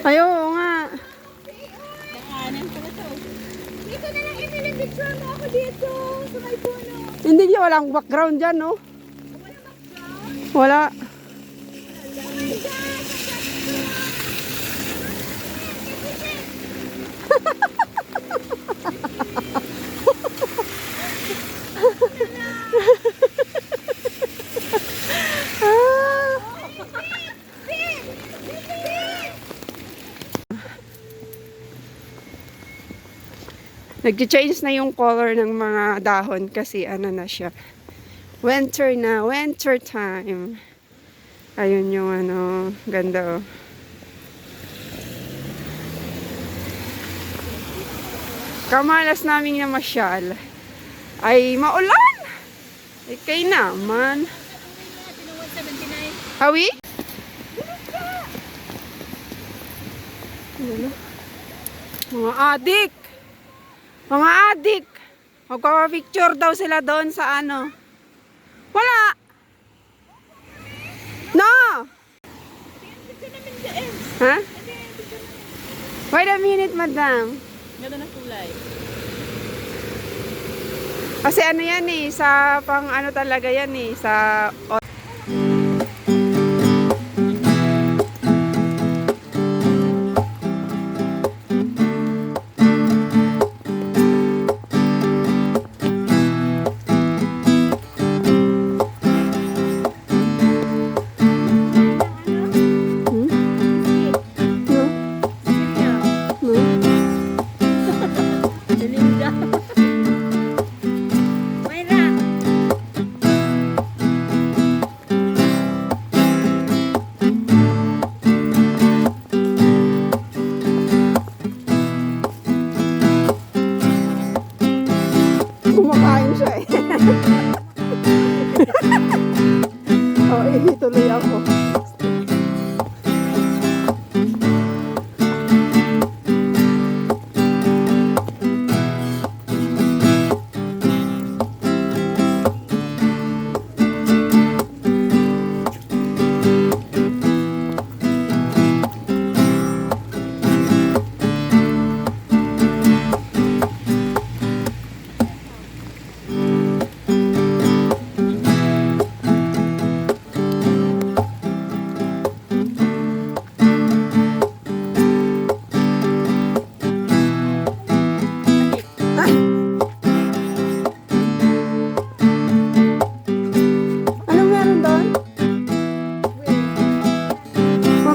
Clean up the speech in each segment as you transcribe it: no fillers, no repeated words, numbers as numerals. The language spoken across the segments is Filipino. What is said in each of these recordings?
Ay, oo nga. Daanan pala to. Dito na lang, Emily, picture mo ako dito sa may puno. Hindi niya walang background dyan, no? Wala background? Wala. Oh my God! Nag-change na yung color ng mga dahon kasi ano na siya. Winter na, winter time. Ayun yung ano, ganda oh. Kamalas namin na masyal ay maulan. Ikay naman. Hawi? Mga adik. Mga adik. Magpapapicture daw sila doon sa ano. Wala. No. Ha? Wait a minute, madam. Ganda na kulay. Kasi ano yan eh, sa pang ano talaga yan eh, sa... Kumakain siya eh. Tuloy ako.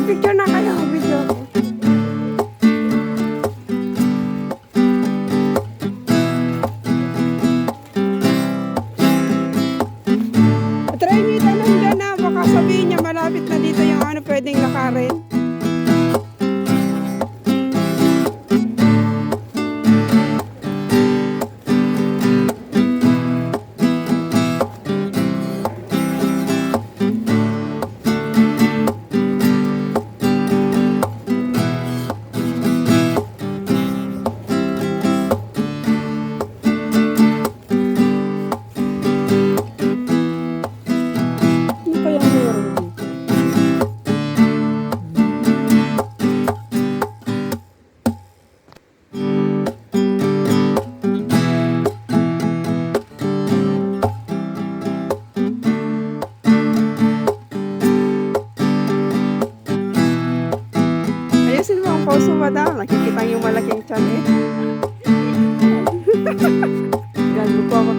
Picture na kayo, video ko. Try nyo itanong dyan na, baka sabihin niya malapit na dito yung ano pwedeng lakarin. Puso madam, nakikita yung malaking tiyan eh. Gano'n ko ako